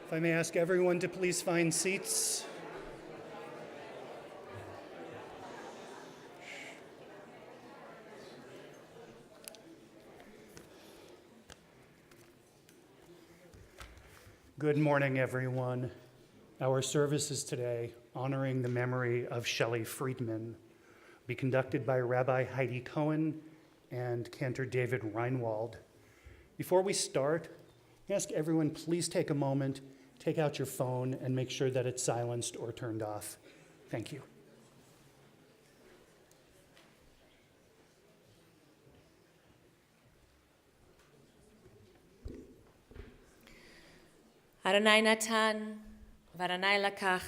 If I may ask everyone to please find seats. Good morning, everyone. Our service is today honoring the memory of Shelley Friedman, be conducted by Rabbi Heidi Cohen and Cantor David Reinwald. Before we start, I ask everyone please take a moment, take out your phone, and make sure that it's silenced or turned off. Thank you. Adonai Natan, v'Adonai lakach,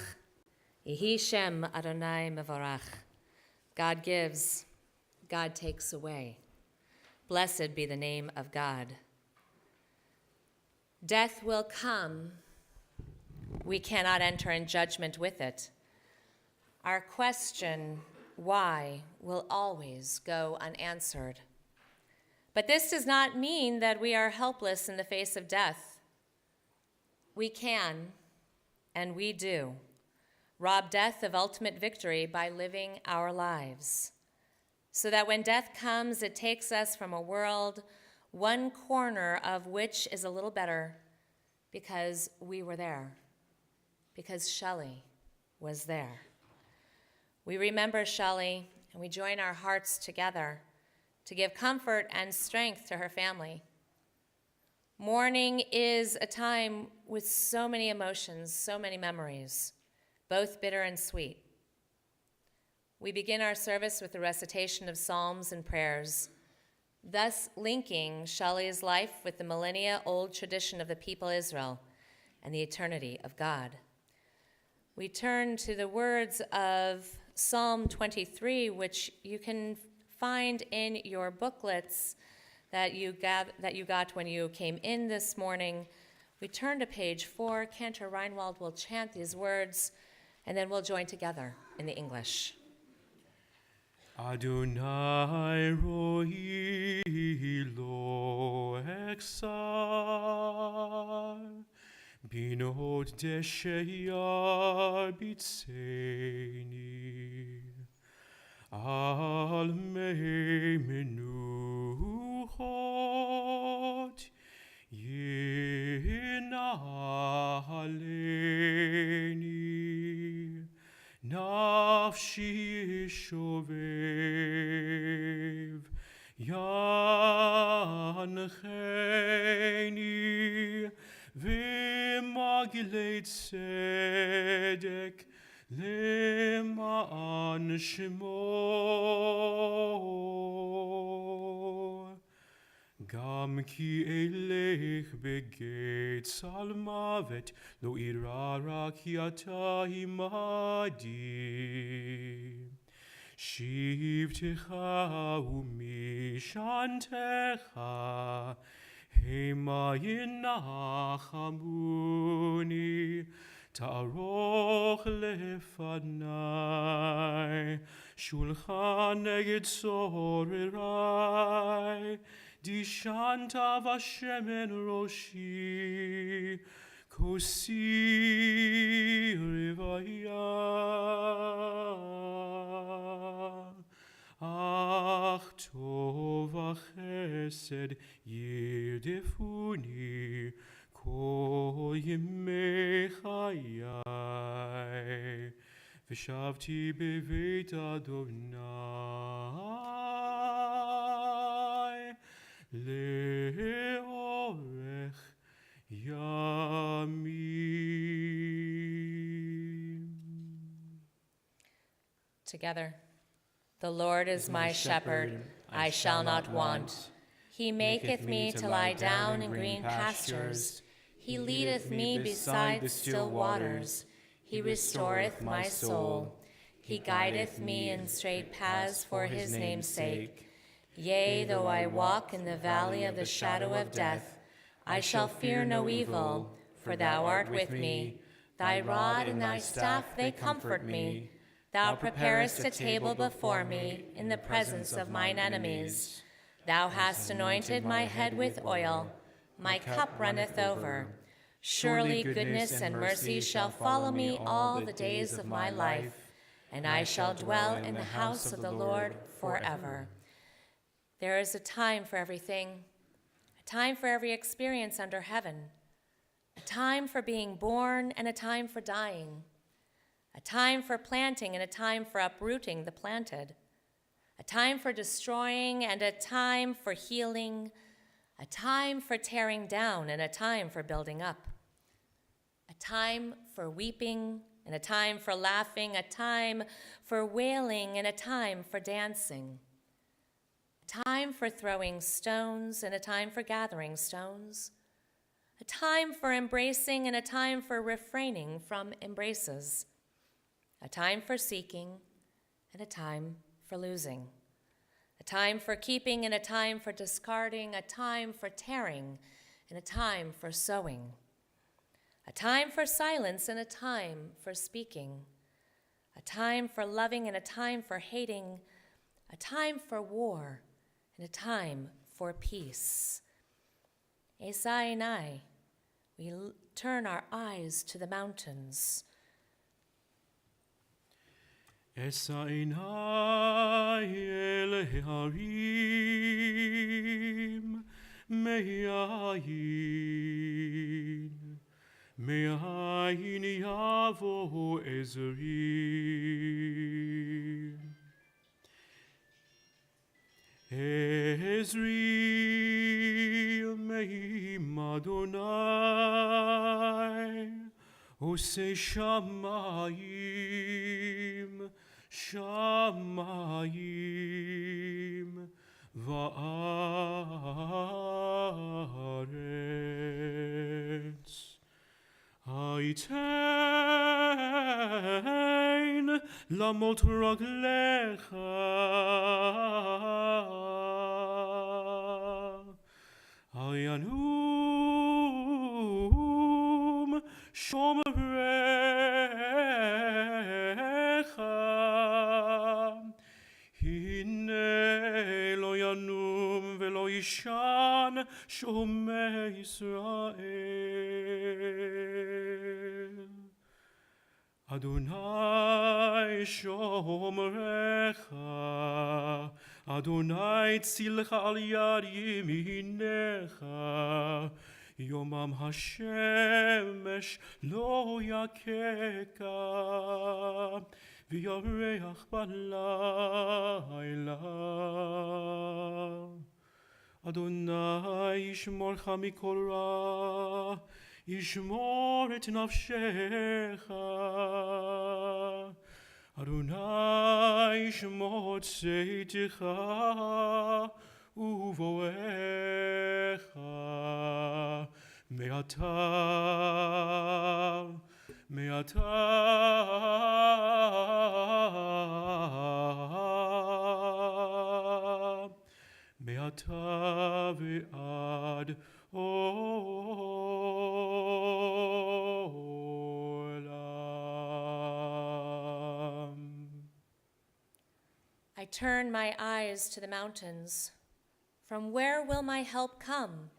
Yehi Shem Adonai mevorach. God gives, God takes away. Blessed be the name of God. Death will come. We cannot enter in judgment with it. Our question, why, will always go unanswered. But this does not mean that we are helpless in the face of death. We can, and we do, rob death of ultimate victory by living our lives, so that when death comes, it takes us from a world, one corner of which is a little better, because we were there, because Shelley was there. We remember Shelley, and we join our hearts together to give comfort and strength to her family. Mourning is a time with so many emotions, so many memories, both bitter and sweet. We begin our service with the recitation of psalms and prayers, thus linking Shelley's life with the millennia-old tradition of the people Israel and the eternity of God. We turn to the words of Psalm 23, which you can find in your booklets that you got when you came in this morning. We turn to page 4. Cantor Reinwald will chant these words, and then we'll join together in the English. Adonai roi lo exar, binod desheyar bitseni, al mei menuchot yinahaleni, nafshi shovev yancheni, v'magilei tzedek למען שמו, גם כי אלך בגיא צל מוות, לא אירא רע כי אתה עמדי. שבטך ומשענתך, המה ינחמוני, תערוך לפני, שולחן נגד צורריי, דשנת ושמן ראשי, כוסי רוויה. אך טוב וחסד ירדפוני, כל ימי חיי, ושבתי בבית אדוני לאורך ימים. Together. The Lord is my shepherd, I shall not want. He maketh me to lie down in green pastures. He leadeth me beside the still waters. He restoreth my soul. He guideth me in straight paths for his name's sake. Yea, though I walk in the valley of the shadow of death, I shall fear no evil, for thou art with me. Thy rod and thy staff, they comfort me. Thou preparest a table before me in the presence of mine enemies. Thou hast anointed my head with oil. My cup runneth over. Surely goodness and mercy shall follow me all the days of my life, and I shall dwell in the house of the Lord forever. There is a time for everything, a time for every experience under heaven, a time for being born and a time for dying, a time for planting and a time for uprooting the planted, a time for destroying and a time for healing, a time for tearing down and a time for building up, a time for weeping and a time for laughing, a time for wailing and a time for dancing, a time for throwing stones and a time for gathering stones, a time for embracing and a time for refraining from embraces, a time for seeking and a time for losing, a time for keeping and a time for discarding, a time for tearing and a time for sowing, a time for silence and a time for speaking, a time for loving and a time for hating, a time for war and a time for peace. Esai and I, we turn our eyes to the mountains. Esa inai el harim me'ayin yavo Ezri me'im Adonai Osei shamayim va'aretz Haitein lamot raglecha Hayanum shomrecha Hine lo yanum velo yishan shomei Yisrael Adonai shomrecha Adonai tzilcha al yad yeminecha Yomam hashemesh lo yakeka V'yareach balayla Adonai yishmorcha mikol ra Yishmor et nafshecha Adonai yishmor tzeiticha uvoecha me'ata ve'ad olam. I turn my eyes to the mountains. From where will my help come?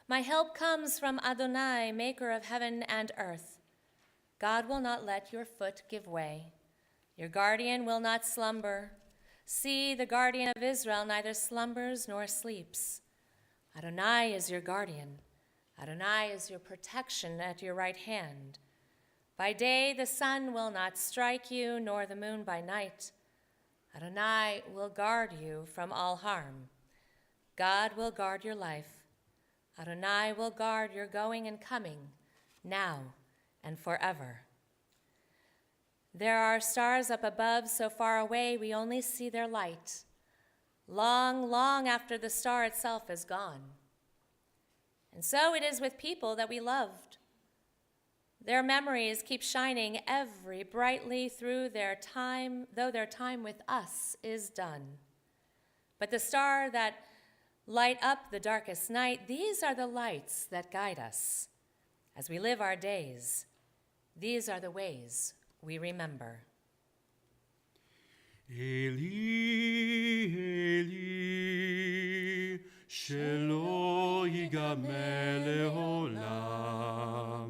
My help comes from Adonai, maker of heaven and earth. God will not let your foot give way. Your guardian will not slumber. See, the guardian of Israel neither slumbers nor sleeps. Adonai is your guardian. Adonai is your protection at your right hand. By day the sun will not strike you, nor the moon by night. Adonai will guard you from all harm. God will guard your life. Adonai will guard your going and coming, now and forever. There are stars up above so far away we only see their light, long, long after the star itself is gone. And so it is with people that we loved. Their memories keep shining ever brightly through their time, though their time with us is done. But the star that light up the darkest night, these are the lights that guide us. As we live our days, these are the ways we remember. Eli, Eli, shelo yigamer leolam.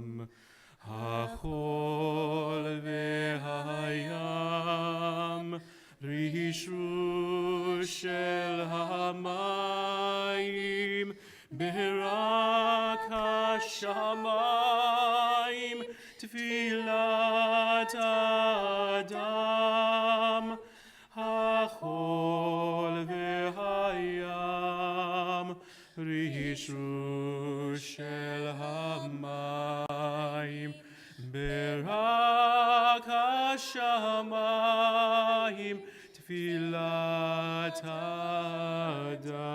השמיים, תפילת האדם, החול והים, רשרוש של המים, ברק השמיים, תפילת האדם.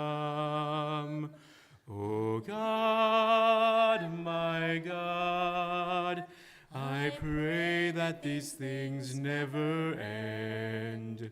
O God, my God, I pray that these things never end.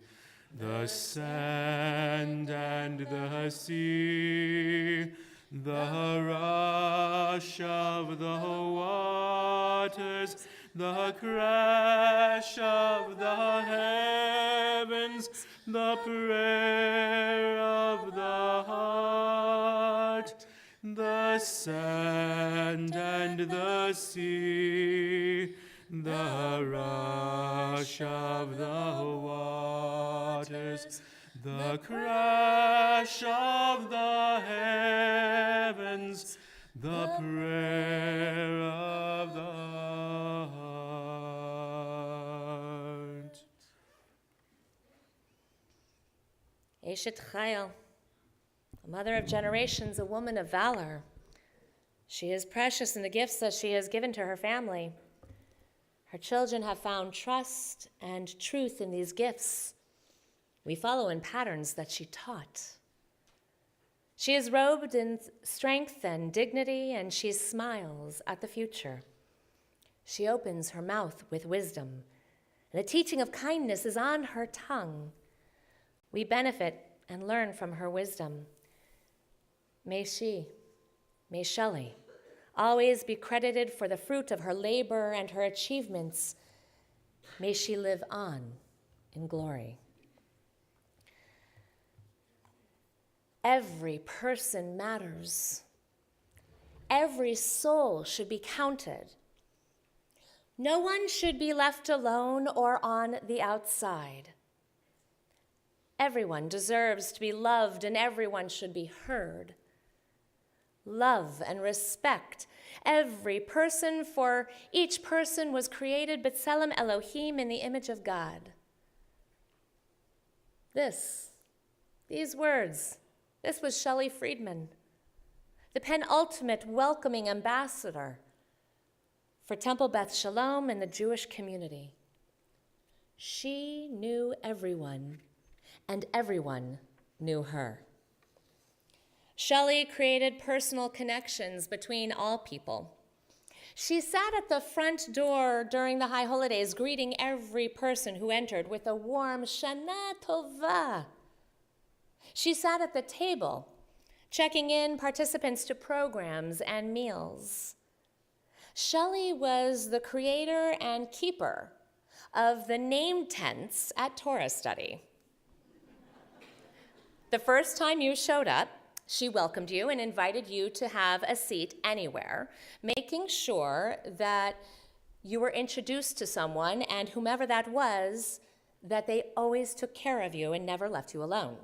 The sand and the sea, the rush of the waters, the crash of the heavens, the prayer of the heart, the sand and the sea, the rush of the waters, the crash of the heavens, the prayer of the heart. Eshet Chayil, a mother of generations, a woman of valor. She is precious in the gifts that she has given to her family. Her children have found trust and truth in these gifts. We follow in patterns that she taught. She is robed in strength and dignity, and she smiles at the future. She opens her mouth with wisdom, and the teaching of kindness is on her tongue. We benefit and learn from her wisdom. May Shelley, always be credited for the fruit of her labor and her achievements. May she live on in glory. Every person matters. Every soul should be counted. No one should be left alone or on the outside. Everyone deserves to be loved, and everyone should be heard. Love and respect every person, for each person was created B'Tselem Elohim, in the image of God. These words, this was Shelley Friedman, the penultimate welcoming ambassador for Temple Beth Sholom and the Jewish community. She knew everyone, and everyone knew her. Shelley created personal connections between all people. She sat at the front door during the high holidays, greeting every person who entered with a warm Shana Tova. She sat at the table, checking in participants to programs and meals. Shelley was the creator and keeper of the name tents at Torah study. The first time you showed up, she welcomed you and invited you to have a seat anywhere, making sure that you were introduced to someone, and whomever that was, that they always took care of you and never left you alone.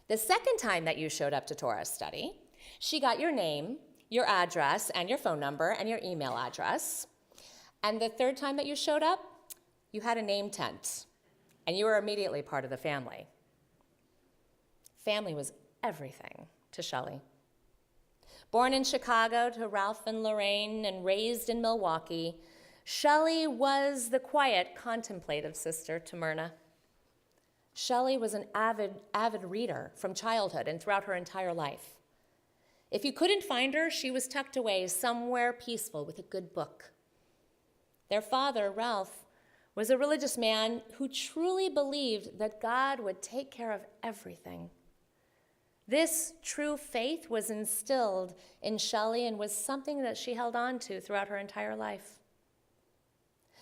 The second time that you showed up to Torah study, she got your name, your address, and your phone number, and your email address. And the third time that you showed up, you had a name tent, and you were immediately part of the family. Family was everything to Shelley. Born in Chicago to Ralph and Lorraine and raised in Milwaukee, Shelley was the quiet, contemplative sister to Myrna. Shelley was an avid reader from childhood and throughout her entire life. If you couldn't find her, she was tucked away somewhere peaceful with a good book. Their father, Ralph, was a religious man who truly believed that God would take care of everything. This true faith was instilled in Shelley and was something that she held on to throughout her entire life.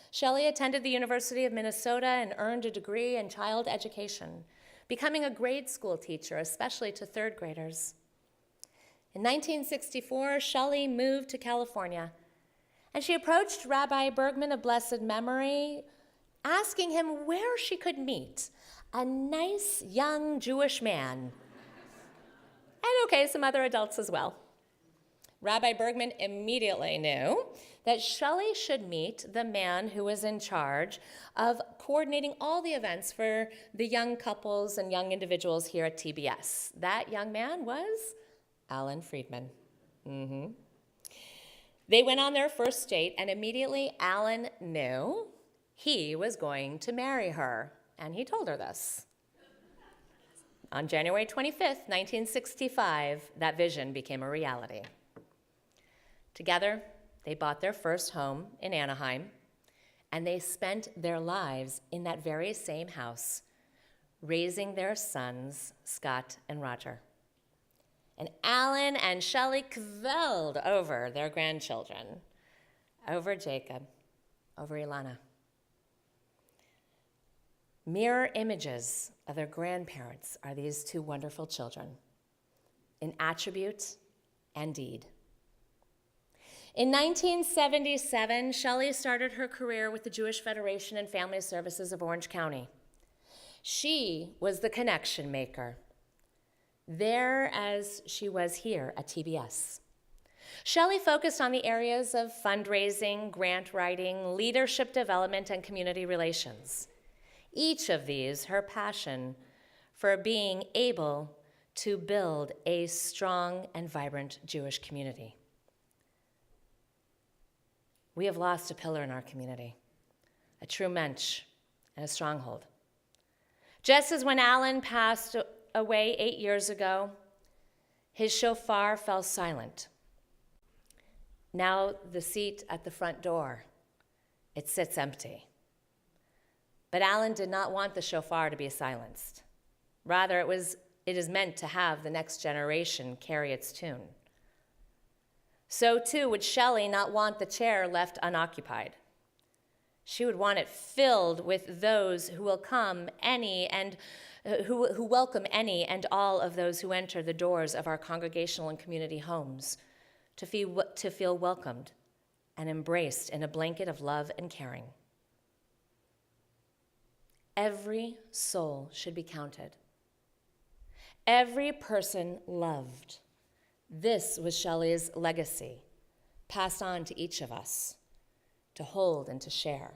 Shelley attended the University of Minnesota and earned a degree in child education, becoming a grade school teacher, especially to third graders. In 1964, Shelley moved to California, and she approached Rabbi Bergman of blessed memory, asking him where she could meet a nice young Jewish man, and some other adults as well. Rabbi Bergman immediately knew that Shelley should meet the man who was in charge of coordinating all the events for the young couples and young individuals here at TBS. That young man was Alan Friedman. They went on their first date, and immediately Alan knew he was going to marry her, and he told her this. On January 25th, 1965, that vision became a reality. Together, they bought their first home in Anaheim, and they spent their lives in that very same house, raising their sons, Scott and Roger. And Alan and Shelley quelled over their grandchildren, over Jacob, over Ilana. Mirror images of their grandparents are these two wonderful children, in attribute and deed. In 1977, Shelley started her career with the Jewish Federation and Family Services of Orange County. She was the connection maker, there as she was here at TBS. Shelley focused on the areas of fundraising, grant writing, leadership development, and community relations. Each of these her passion for being able to build a strong and vibrant Jewish community. We have lost a pillar in our community, a true mensch and a stronghold. Just as when Alan passed away 8 years ago, his shofar fell silent. Now the seat at the front door, it sits empty. But Alan did not want the shofar to be silenced. Rather, it is meant to have the next generation carry its tune. So too would Shelley not want the chair left unoccupied. She would want it filled with those who will come who welcome any and all of those who enter the doors of our congregational and community homes to feel welcomed and embraced in a blanket of love and caring. Every soul should be counted. Every person loved. This was Shelley's legacy, passed on to each of us, to hold and to share.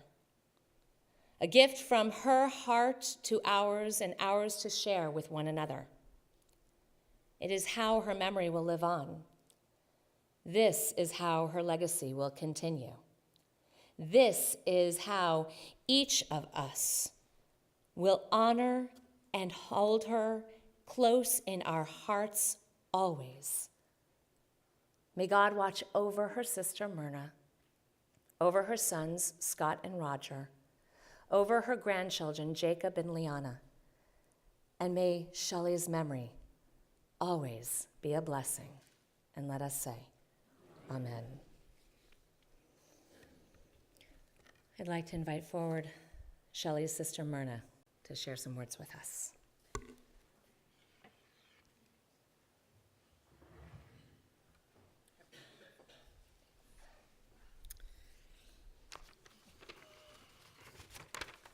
A gift from her heart to ours and ours to share with one another. It is how her memory will live on. This is how her legacy will continue. This is how each of us will honor and hold her close in our hearts always. May God watch over her sister Myrna, over her sons Scott and Roger, over her grandchildren Jacob and Liana, and may Shelley's memory always be a blessing. And let us say, Amen. I'd like to invite forward Shelley's sister Myrna to share some words with us.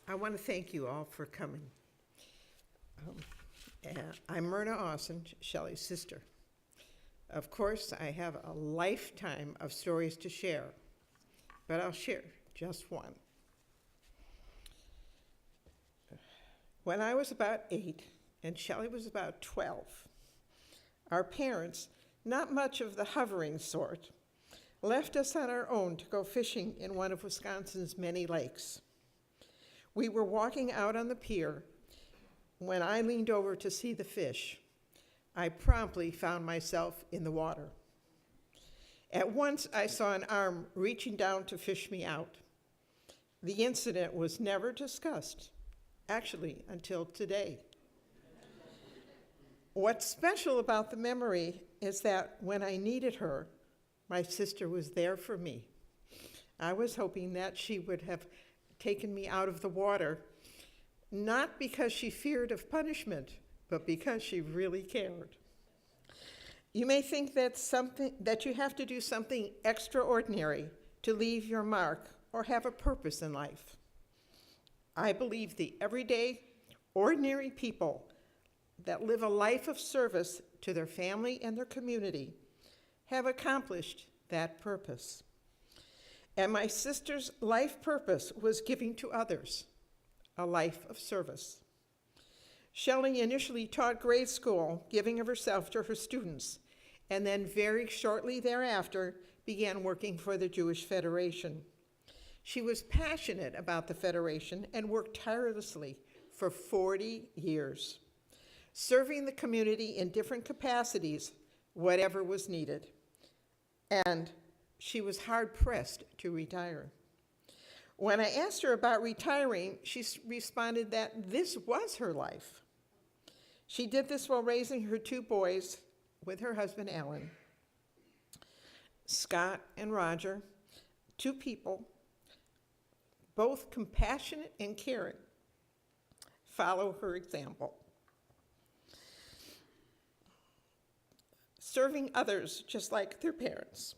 I want to thank you all for coming. I'm Myrna Austin, Shelley's sister. Of course, I have a lifetime of stories to share, but I'll share just one. When I was about 8 and Shelley was about 12, our parents, not much of the hovering sort, left us on our own to go fishing in one of Wisconsin's many lakes. We were walking out on the pier when I leaned over to see the fish. I promptly found myself in the water. At once, I saw an arm reaching down to fish me out. The incident was never discussed, actually, until today. What's special about the memory is that when I needed her, my sister was there for me. I was hoping that she would have taken me out of the water, not because she feared of punishment, but because she really cared. You may think that you have to do something extraordinary to leave your mark or have a purpose in life. I believe the everyday, ordinary people that live a life of service to their family and their community have accomplished that purpose. And my sister's life purpose was giving to others, a life of service. Shelley initially taught grade school, giving of herself to her students, and then very shortly thereafter began working for the Jewish Federation. She was passionate about the Federation and worked tirelessly for 40 years, serving the community in different capacities, whatever was needed. And she was hard-pressed to retire. When I asked her about retiring, she responded that this was her life. She did this while raising her 2 boys with her husband, Alan. Scott and Roger, 2 people, both compassionate and caring, follow her example. Serving others just like their parents.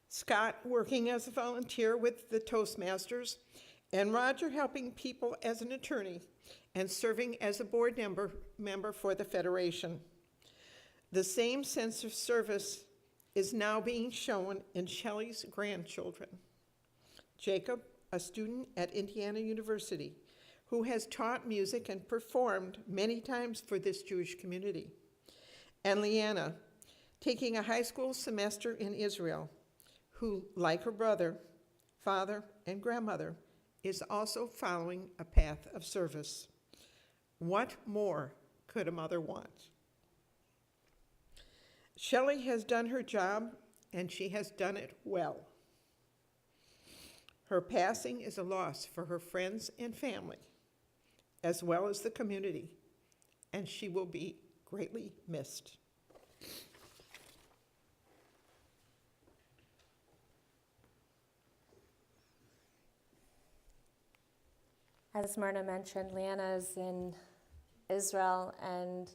Scott working as a volunteer with the Toastmasters, and Roger helping people as an attorney and serving as a board member for the Federation. The same sense of service is now being shown in Shelley's grandchildren. Jacob, a student at Indiana University, who has taught music and performed many times for this Jewish community. And Leanna, taking a high school semester in Israel, who, like her brother, father, and grandmother, is also following a path of service. What more could a mother want? Shelley has done her job, and she has done it well. Her passing is a loss for her friends and family, as well as the community, and she will be greatly missed. As Myrna mentioned, Leanna is in Israel, and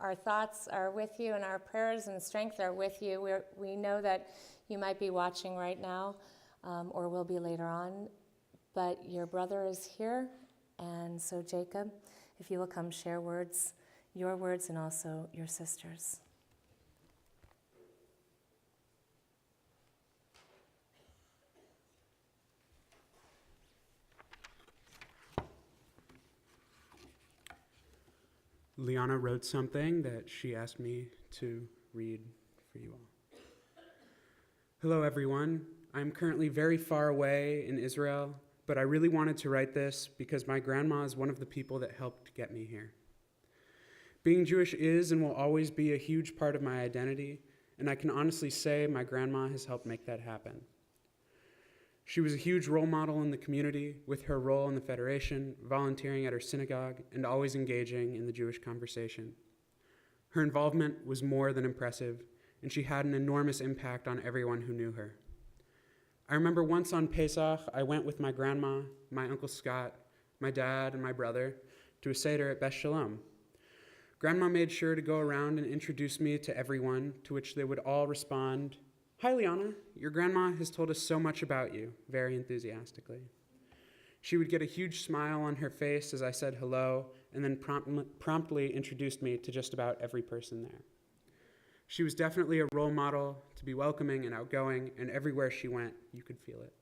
our thoughts are with you, and our prayers and strength are with you. We know that you might be watching right now, or will be later on, but your brother is here, and so Jacob, if you will come share words, your words, and also your sister's. Liana wrote something that she asked me to read for you all. Hello, everyone. I'm currently very far away in Israel, but I really wanted to write this because my grandma is one of the people that helped get me here. Being Jewish is and will always be a huge part of my identity, and I can honestly say my grandma has helped make that happen. She was a huge role model in the community with her role in the Federation, volunteering at her synagogue, and always engaging in the Jewish conversation. Her involvement was more than impressive, and she had an enormous impact on everyone who knew her. I remember once on Pesach, I went with my grandma, my Uncle Scott, my dad, and my brother to a Seder at Beth Sholom. Grandma made sure to go around and introduce me to everyone, to which they would all respond, "Hi, Liana, your grandma has told us so much about you," very enthusiastically. She would get a huge smile on her face as I said hello, and then promptly introduced me to just about every person there. She was definitely a role model to be welcoming and outgoing, and everywhere she went, you could feel it.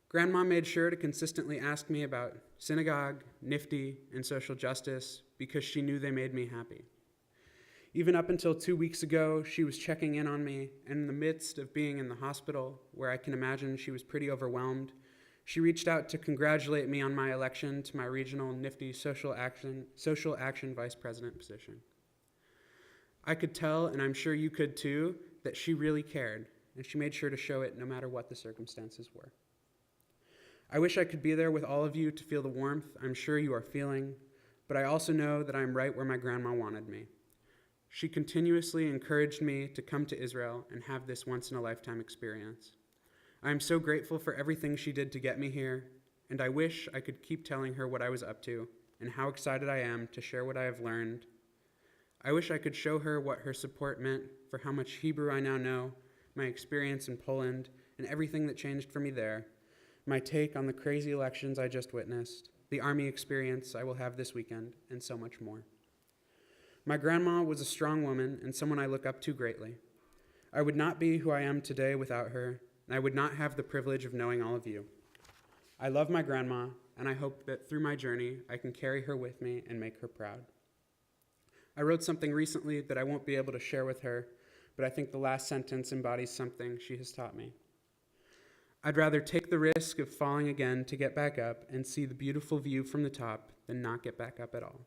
Grandma made sure to consistently ask me about synagogue, Nifty, and social justice because she knew they made me happy. Even up until 2 weeks ago, she was checking in on me, and in the midst of being in the hospital, where I can imagine she was pretty overwhelmed, she reached out to congratulate me on my election to my regional Nifty Social Action Vice President position. I could tell, and I'm sure you could too, that she really cared, and she made sure to show it no matter what the circumstances were. I wish I could be there with all of you to feel the warmth I'm sure you are feeling, but I also know that I'm right where my grandma wanted me. She continuously encouraged me to come to Israel and have this once-in-a-lifetime experience. I am so grateful for everything she did to get me here, and I wish I could keep telling her what I was up to and how excited I am to share what I have learned. I wish I could show her what her support meant for how much Hebrew I now know, my experience in Poland, and everything that changed for me there, my take on the crazy elections I just witnessed, the Army experience I will have this weekend, and so much more. My grandma was a strong woman and someone I look up to greatly. I would not be who I am today without her, and I would not have the privilege of knowing all of you. I love my grandma, and I hope that through my journey, I can carry her with me and make her proud. I wrote something recently that I won't be able to share with her, but I think the last sentence embodies something she has taught me. I'd rather take the risk of falling again to get back up and see the beautiful view from the top than not get back up at all.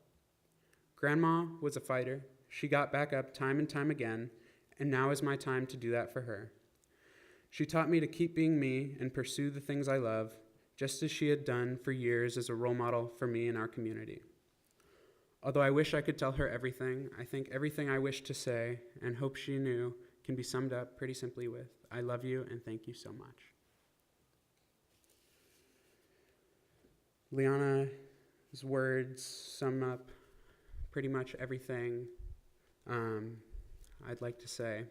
Grandma was a fighter. She got back up time and time again, and now is my time to do that for her. She taught me to keep being me and pursue the things I love, just as she had done for years as a role model for me in our community. Although I wish I could tell her everything, I think everything I wish to say and hope she knew can be summed up pretty simply with, I love you and thank you so much. Liana's words sum up pretty much everything I'd like to say.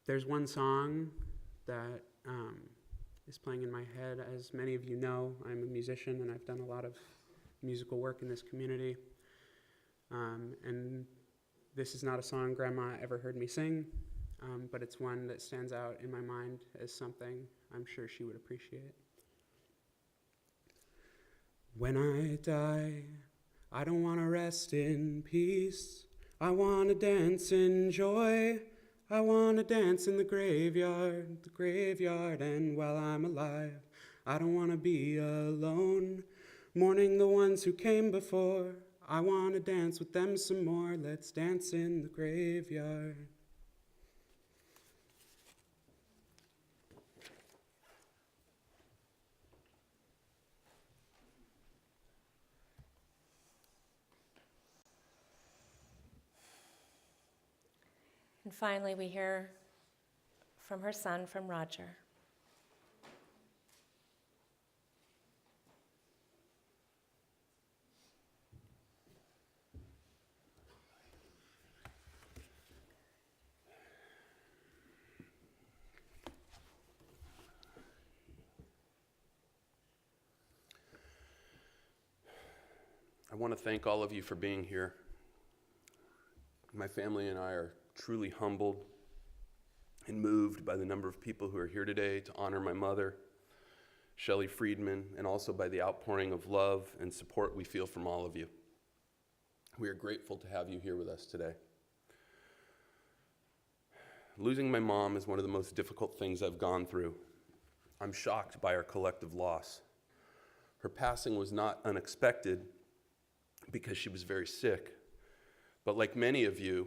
There's one song that is playing in my head. As many of you know, I'm a musician and I've done a lot of musical work in this community. And this is not a song Grandma ever heard me sing, but it's one that stands out in my mind as something I'm sure she would appreciate. When I die, I don't want to rest in peace. I want to dance in joy. I want to dance in the graveyard, and while I'm alive, I don't want to be alone, mourning the ones who came before. I want to dance with them some more. Let's dance in the graveyard. And finally, we hear from her son, from Roger. I want to thank all of you for being here. My family and I are truly humbled and moved by the number of people who are here today to honor my mother, Chelle Freedman, and also by the outpouring of love and support we feel from all of you. We are grateful to have you here with us today. Losing my mom is one of the most difficult things I've gone through. I'm shocked by our collective loss. Her passing was not unexpected because she was very sick. But like many of you,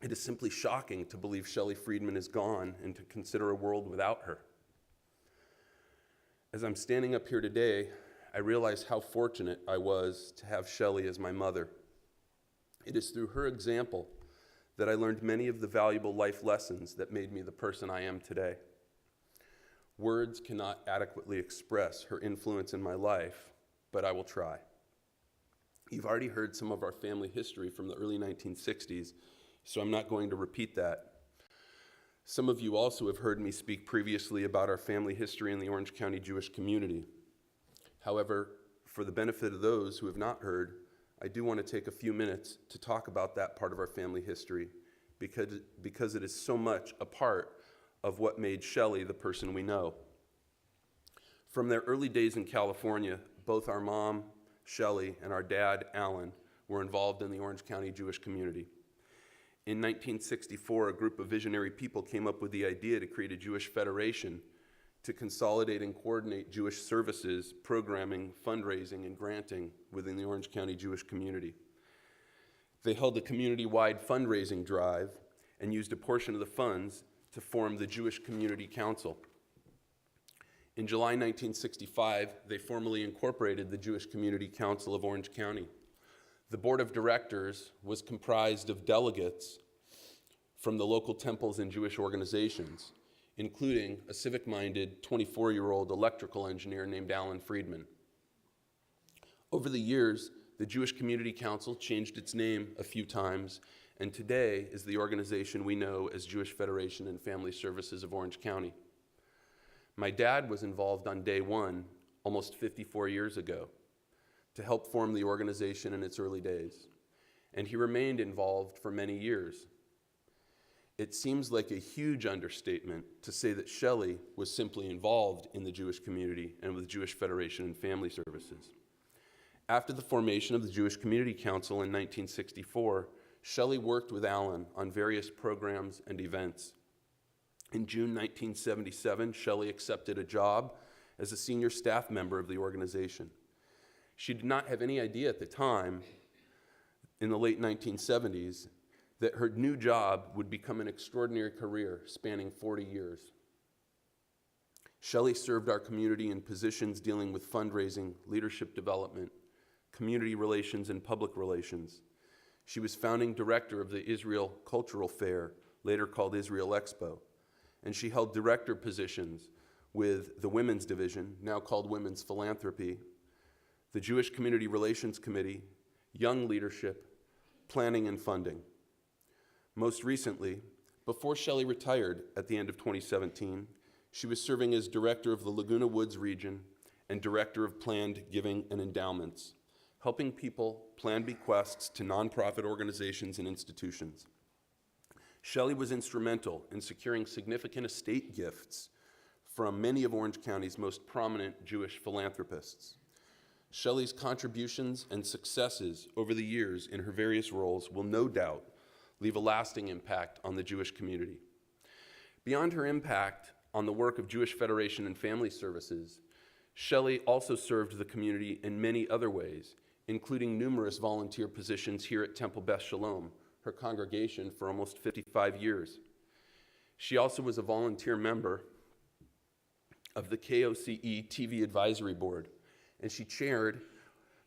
it is simply shocking to believe Chelle Freedman is gone and to consider a world without her. As I'm standing up here today, I realize how fortunate I was to have Chelle as my mother. It is through her example that I learned many of the valuable life lessons that made me the person I am today. Words cannot adequately express her influence in my life, but I will try. You've already heard some of our family history from the early 1960s, so I'm not going to repeat that. Some of you also have heard me speak previously about our family history in the Orange County Jewish community. However, for the benefit of those who have not heard, I do want to take a few minutes to talk about that part of our family history because it is so much a part of what made Chelle the person we know. From their early days in California, both our mom, Chelle, and our dad, Alan, were involved in the Orange County Jewish community. In 1964, a group of visionary people came up with the idea to create a Jewish federation to consolidate and coordinate Jewish services, programming, fundraising, and granting within the Orange County Jewish community. They held a community-wide fundraising drive and used a portion of the funds to form the Jewish Community Council. In July 1965, they formally incorporated the Jewish Community Council of Orange County. The board of directors was comprised of delegates from the local temples and Jewish organizations, including a civic-minded 24-year-old electrical engineer named Alan Friedman. Over the years, the Jewish Community Council changed its name a few times, and today is the organization we know as Jewish Federation and Family Services of Orange County. My dad was involved on day one, almost 54 years ago. to help form the organization in its early days, and he remained involved for many years. It seems like a huge understatement to say that Chelle was simply involved in the Jewish community and with Jewish Federation and Family Services. After the formation of the Jewish Community Council in 1964, Chelle worked with Alan on various programs and events. In June 1977, Chelle accepted a job as a senior staff member of the organization. She did not have any idea at the time, in the late 1970s, that her new job would become an extraordinary career spanning 40 years. Chelle served our community in positions dealing with fundraising, leadership development, community relations, and public relations. She was founding director of the Israel Cultural Fair, later called Israel Expo, and she held director positions with the Women's Division, now called Women's Philanthropy, the Jewish Community Relations Committee, Young Leadership, Planning and Funding. Most recently, before Chelle retired at the end of 2017, she was serving as director of the Laguna Woods region and director of planned giving and endowments, helping people plan bequests to nonprofit organizations and institutions. Chelle was instrumental in securing significant estate gifts from many of Orange County's most prominent Jewish philanthropists. Chelle's contributions and successes over the years in her various roles will no doubt leave a lasting impact on the Jewish community. Beyond her impact on the work of Jewish Federation and Family Services, Chelle also served the community in many other ways, including numerous volunteer positions here at Temple Beth Sholom, her congregation, for almost 55 years. She also was a volunteer member of the KOCE TV Advisory Board, and she chaired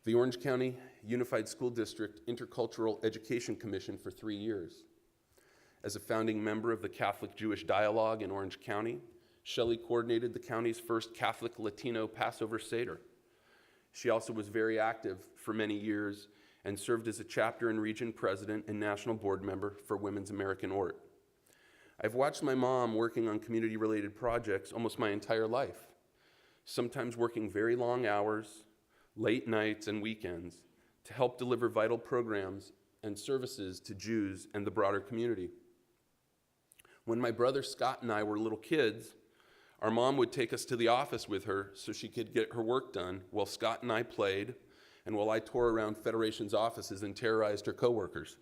the Orange County Unified School District Intercultural Education Commission for 3 years. As a founding member of the Catholic Jewish Dialogue in Orange County, Chelle coordinated the county's first Catholic Latino Passover Seder. She also was very active for many years and served as a chapter and region president and national board member for Women's American Ort. I've watched my mom working on community-related projects almost my entire life, sometimes working very long hours, late nights, and weekends to help deliver vital programs and services to Jews and the broader community. When my brother Scott and I were little kids, our mom would take us to the office with her so she could get her work done while Scott and I played and while I tore around Federation's offices and terrorized her coworkers.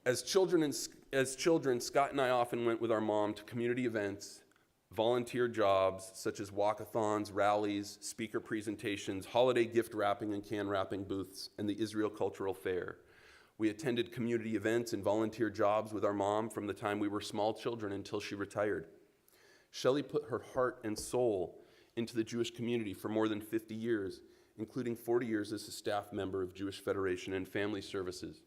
As children, Scott and I often went with our mom to community events, volunteer jobs such as walkathons, rallies, speaker presentations, holiday gift wrapping and can wrapping booths, and the Israel Cultural Fair. We attended community events and volunteer jobs with our mom from the time we were small children until she retired. Chelle put her heart and soul into the Jewish community for more than 50 years, including 40 years as a staff member of Jewish Federation and Family Services.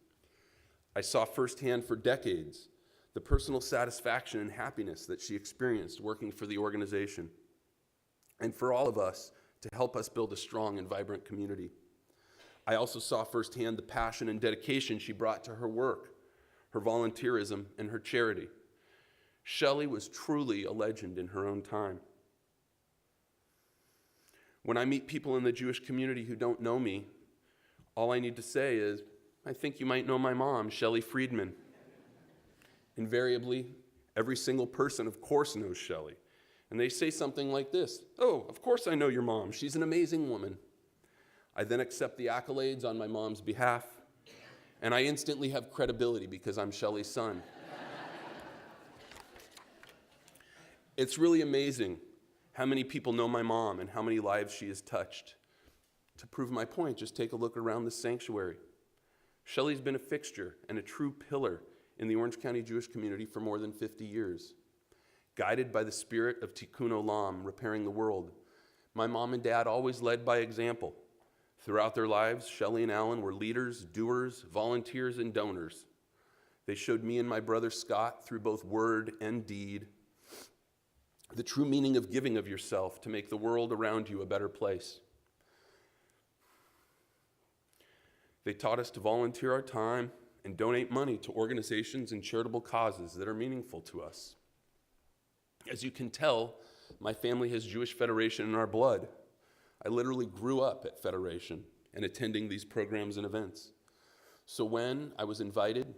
I saw firsthand for decades the personal satisfaction and happiness that she experienced working for the organization, and for all of us to help us build a strong and vibrant community. I also saw firsthand the passion and dedication she brought to her work, her volunteerism, and her charity. Chelle was truly a legend in her own time. When I meet people in the Jewish community who don't know me, all I need to say is, I think you might know my mom, Chelle Friedman. Invariably, every single person, of course, knows Chelle. And they say something like this, "Oh, of course I know your mom. She's an amazing woman." I then accept the accolades on my mom's behalf, and I instantly have credibility because I'm Chelle's son. It's really amazing how many people know my mom and how many lives she has touched. To prove my point, just take a look around this sanctuary. Chelle's been a fixture and a true pillar in the Orange County Jewish community for more than 50 years. Guided by the spirit of Tikkun Olam, repairing the world, my mom and dad always led by example. Throughout their lives, Chelle and Alan were leaders, doers, volunteers, and donors. They showed me and my brother Scott, through both word and deed, the true meaning of giving of yourself to make the world around you a better place. They taught us to volunteer our time and donate money to organizations and charitable causes that are meaningful to us. As you can tell, my family has Jewish Federation in our blood. I literally grew up at Federation and attending these programs and events. So when I was invited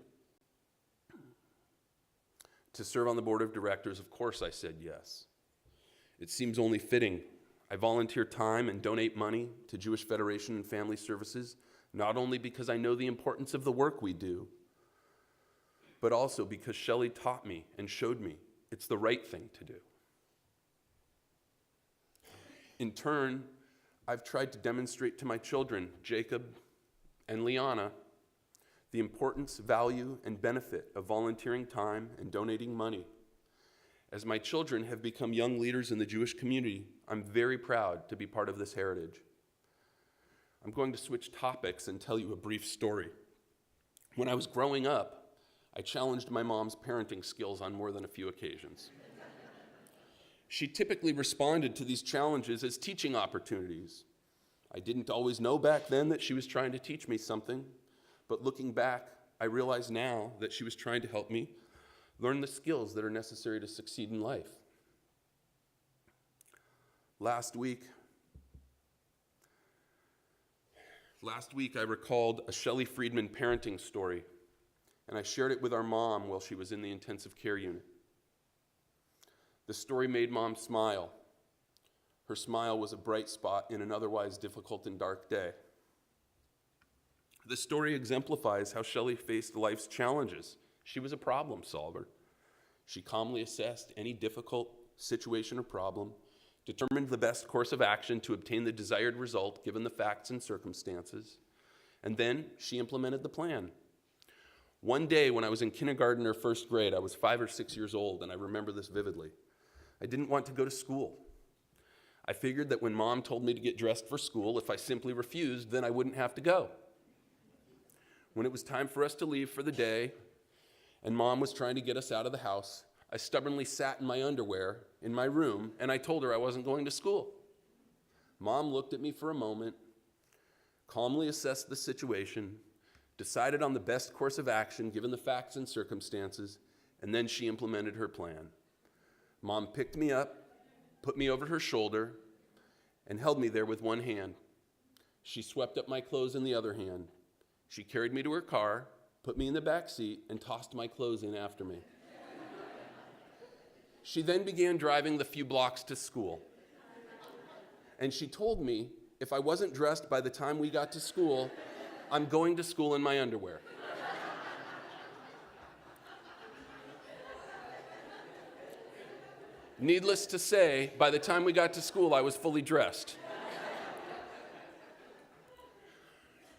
to serve on the board of directors, of course I said yes. It seems only fitting. I volunteer time and donate money to Jewish Federation and Family Services, not only because I know the importance of the work we do, but also because Shelley taught me and showed me it's the right thing to do. In turn, I've tried to demonstrate to my children, Jacob and Liana, the importance, value, and benefit of volunteering time and donating money. As my children have become young leaders in the Jewish community, I'm very proud to be part of this heritage. I'm going to switch topics and tell you a brief story. When I was growing up, I challenged my mom's parenting skills on more than a few occasions. She typically responded to these challenges as teaching opportunities. I didn't always know back then that she was trying to teach me something, but looking back, I realize now that she was trying to help me learn the skills that are necessary to succeed in life. Last week I recalled a Shelley Friedman parenting story, and I shared it with our mom while she was in the intensive care unit. The story made Mom smile. Her smile was a bright spot in an otherwise difficult and dark day. The story exemplifies how Shelley faced life's challenges. She was a problem solver. She calmly assessed any difficult situation or problem, determined the best course of action to obtain the desired result given the facts and circumstances, and then she implemented the plan. One day when I was in kindergarten or first grade, I was 5 or 6 years old, and I remember this vividly. I didn't want to go to school. I figured that when Mom told me to get dressed for school, if I simply refused, then I wouldn't have to go. When it was time for us to leave for the day, and Mom was trying to get us out of the house, I stubbornly sat in my underwear in my room, and I told her I wasn't going to school. Mom looked at me for a moment, calmly assessed the situation, decided on the best course of action given the facts and circumstances, and then she implemented her plan. Mom picked me up, put me over her shoulder, and held me there with one hand. She swept up my clothes in the other hand. She carried me to her car, put me in the back seat, and tossed my clothes in after me. She then began driving the few blocks to school. And she told me if I wasn't dressed by the time we got to school, I'm going to school in my underwear. Needless to say, by the time we got to school, I was fully dressed.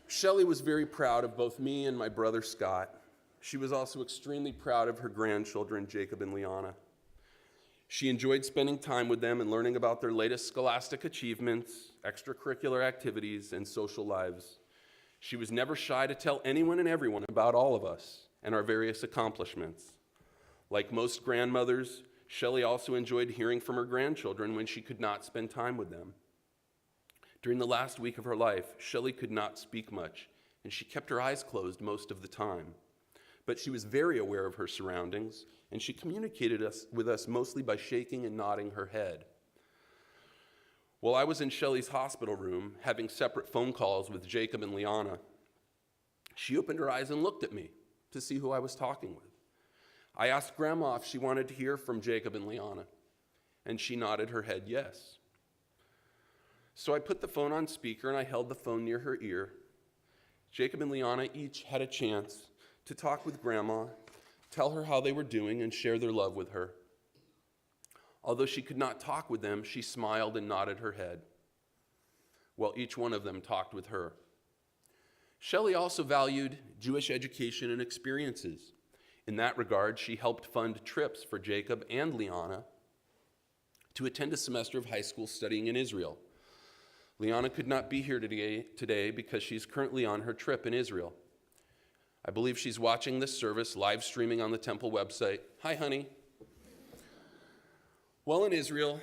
Shelley was very proud of both me and my brother Scott. She was also extremely proud of her grandchildren, Jacob and Liana. She enjoyed spending time with them and learning about their latest scholastic achievements, extracurricular activities, and social lives. She was never shy to tell anyone and everyone about all of us and our various accomplishments. Like most grandmothers, Shelley also enjoyed hearing from her grandchildren when she could not spend time with them. During the last week of her life, Shelley could not speak much, and she kept her eyes closed most of the time. But she was very aware of her surroundings, and she communicated with us mostly by shaking and nodding her head. While I was in Shelley's hospital room, having separate phone calls with Jacob and Liana, she opened her eyes and looked at me to see who I was talking with. I asked Grandma if she wanted to hear from Jacob and Liana, and she nodded her head yes. So I put the phone on speaker and I held the phone near her ear. Jacob and Liana each had a chance to talk with Grandma, tell her how they were doing, and share their love with her. Although she could not talk with them, she smiled and nodded her head, while each one of them talked with her. Shelley also valued Jewish education and experiences. In that regard, she helped fund trips for Jacob and Liana to attend a semester of high school studying in Israel. Liana could not be here today because she's currently on her trip in Israel. I believe she's watching this service live streaming on the temple website. Hi, honey. While in Israel,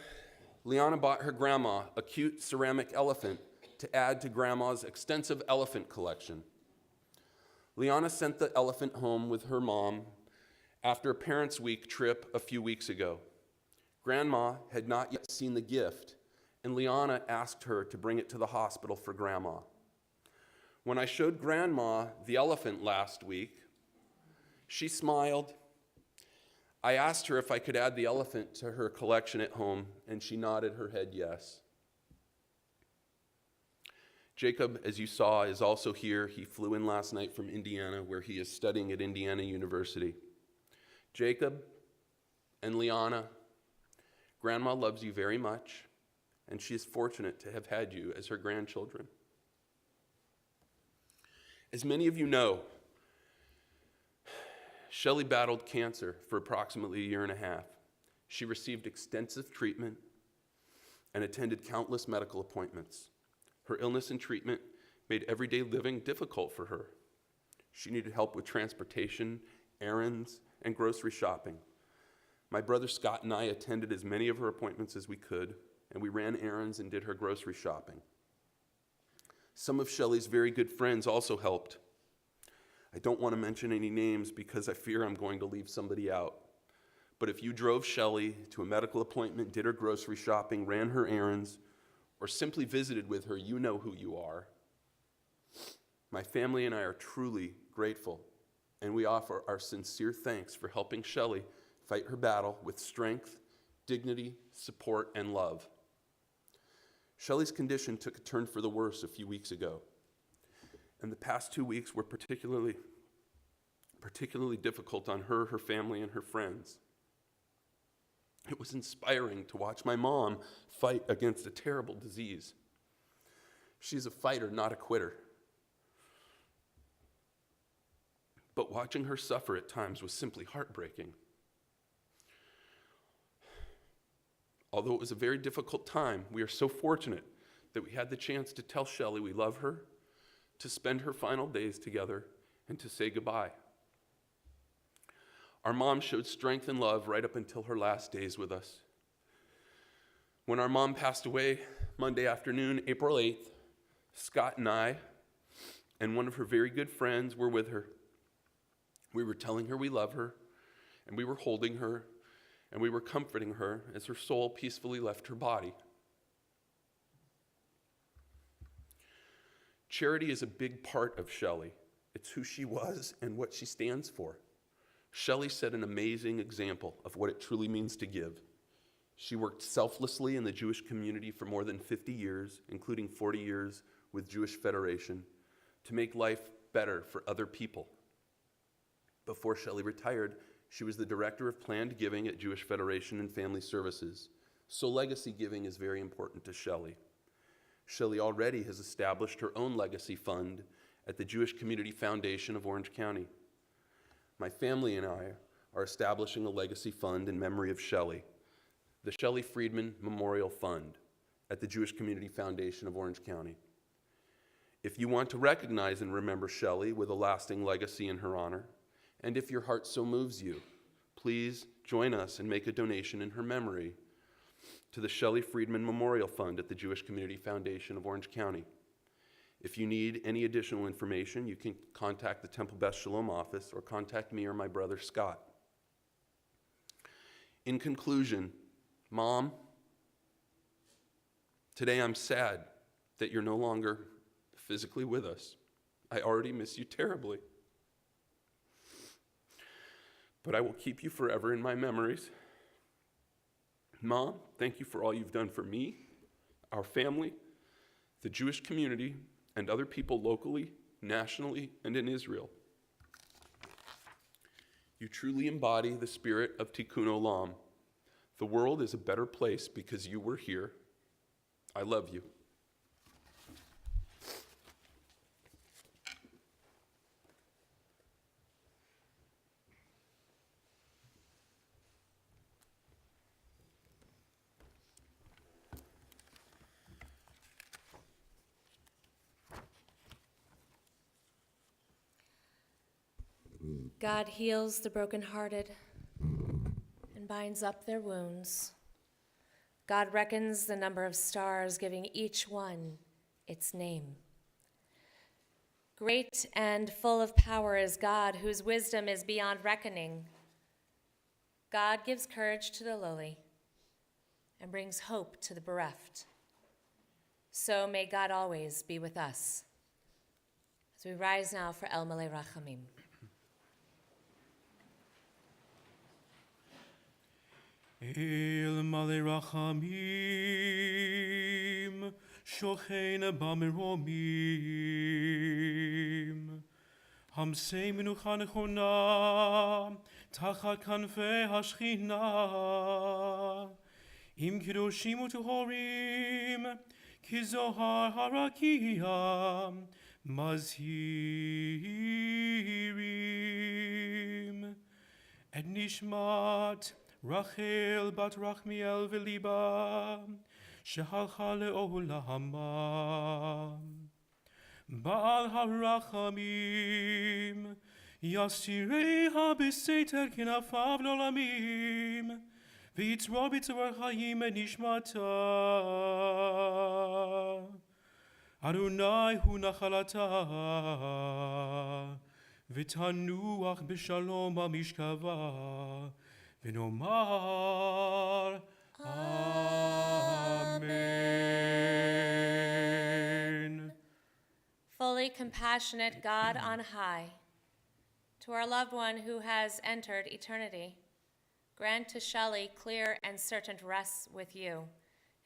Liana bought her grandma a cute ceramic elephant to add to Grandma's extensive elephant collection. Liana sent the elephant home with her mom after a Parents' Week trip a few weeks ago. Grandma had not yet seen the gift, and Liana asked her to bring it to the hospital for Grandma. When I showed Grandma the elephant last week, she smiled. I asked her if I could add the elephant to her collection at home, and she nodded her head yes. Jacob, as you saw, is also here. He flew in last night from Indiana, where he is studying at Indiana University. Jacob and Liana, Grandma loves you very much, and she is fortunate to have had you as her grandchildren. As many of you know, Shelley battled cancer for approximately a year and a half. She received extensive treatment and attended countless medical appointments. Her illness and treatment made everyday living difficult for her. She needed help with transportation, errands, and grocery shopping. My brother Scott and I attended as many of her appointments as we could, and we ran errands and did her grocery shopping. Some of Shelley's very good friends also helped. I don't want to mention any names because I fear I'm going to leave somebody out. But if you drove Shelley to a medical appointment, did her grocery shopping, ran her errands, or simply visited with her, you know who you are. My family and I are truly grateful, and we offer our sincere thanks for helping Shelley fight her battle with strength, dignity, support, and love. Shelley's condition took a turn for the worse a few weeks ago, and the past 2 weeks were particularly difficult on her, her family, and her friends. It was inspiring to watch my mom fight against a terrible disease. She's a fighter, not a quitter. But watching her suffer at times was simply heartbreaking. Although it was a very difficult time, we are so fortunate that we had the chance to tell Shelley we love her, to spend her final days together, and to say goodbye. Our mom showed strength and love right up until her last days with us. When our mom passed away Monday afternoon, April 8th, Scott and I and one of her very good friends were with her. We were telling her we love her, and we were holding her, and we were comforting her as her soul peacefully left her body. Charity is a big part of Shelley. It's who she was and what she stands for. Shelley set an amazing example of what it truly means to give. She worked selflessly in the Jewish community for more than 50 years, including 40 years with Jewish Federation, to make life better for other people. Before Shelley retired, she was the director of planned giving at Jewish Federation and Family Services. So legacy giving is very important to Shelley. Shelley already has established her own legacy fund at the Jewish Community Foundation of Orange County. My family and I are establishing a legacy fund in memory of Shelley, the Shelley Freedman Memorial Fund at the Jewish Community Foundation of Orange County. If you want to recognize and remember Shelley with a lasting legacy in her honor, and if your heart so moves you, please join us and make a donation in her memory to the Shelley Freedman Memorial Fund at the Jewish Community Foundation of Orange County. If you need any additional information, you can contact the Temple Beth Sholom office or contact me or my brother Scott. In conclusion, Mom, today I'm sad that you're no longer physically with us. I already miss you terribly. But I will keep you forever in my memories. Mom, thank you for all you've done for me, our family, the Jewish community, and other people locally, nationally, and in Israel. You truly embody the spirit of Tikkun Olam. The world is a better place because you were here. I love you. God heals the brokenhearted and binds up their wounds. God reckons the number of stars, giving each one its name. Great and full of power is God, whose wisdom is beyond reckoning. God gives courage to the lowly and brings hope to the bereft. So may God always be with us. As we rise now for El Malei Rachamim. El Malei Rachamim, Shochein Bameromim, Hamsei Menucha Nechona, Tachat Kanfei Hashchina, Im Kedoshim U'Tuhorim, Kizohar Harakia, Mazhirim, Et Nishmat, Rachel bat Rachmiel v'liba, shehalcha le'olama. Baal harachamim, yasireha b'seter kinafav l'olamim, v'yitzro b'tzor chayim et nishmata. Adonai hu nachalata, v'tanuach b'shalom ha'mishkava, ונאמר Amen. Fully compassionate God on high, to our loved one who has entered eternity, grant to Shelley clear and certain rest with you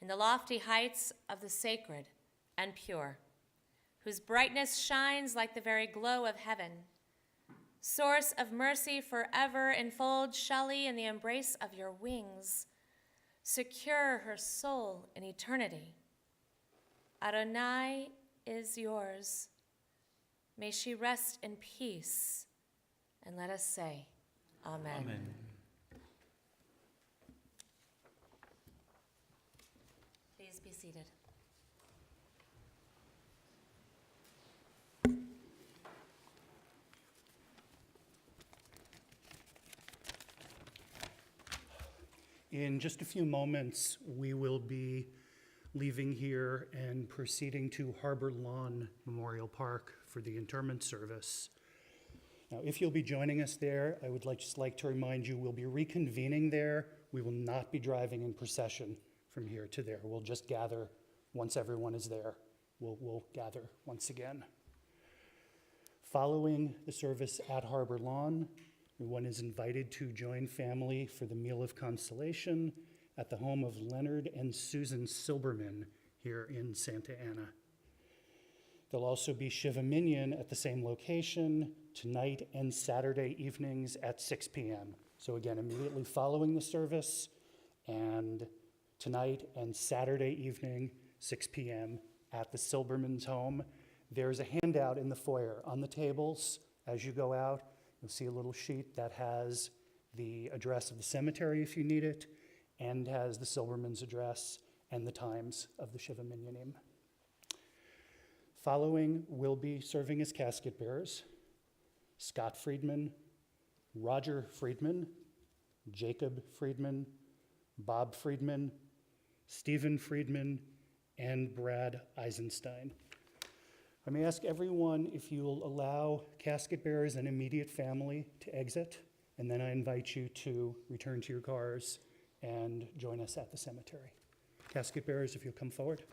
in the lofty heights of the sacred and pure, whose brightness shines like the very glow of heaven. Source of mercy forever, enfold Shelley in the embrace of your wings. Secure her soul in eternity. Adonai is yours. May she rest in peace. And let us say, Amen. Amen. Please be seated. In just a few moments, we will be leaving here and proceeding to Harbor Lawn Memorial Park for the interment service. Now, if you'll be joining us there, I would just like to remind you we'll be reconvening there. We will not be driving in procession from here to there. We'll just gather once everyone is there. We'll gather once again. Following the service at Harbor Lawn, everyone is invited to join family for the Meal of Consolation at the home of Leonard and Susan Silberman here in Santa Ana. There'll also be Shiva Minyan at the same location tonight and Saturday evenings at 6 p.m. So again, immediately following the service, and tonight and Saturday evening, 6 p.m. at the Silberman's home. There's a handout in the foyer on the tables as you go out. You'll see a little sheet that has the address of the cemetery if you need it, and has the Silberman's address and the times of the Shiva Minyanim. Following will be serving as casket bearers Scott Friedman, Roger Friedman, Jacob Friedman, Bob Friedman, Stephen Friedman, and Brad Eisenstein. I may ask everyone if you'll allow casket bearers and immediate family to exit, and then I invite you to return to your cars and join us at the cemetery. Casket bearers, if you'll come forward.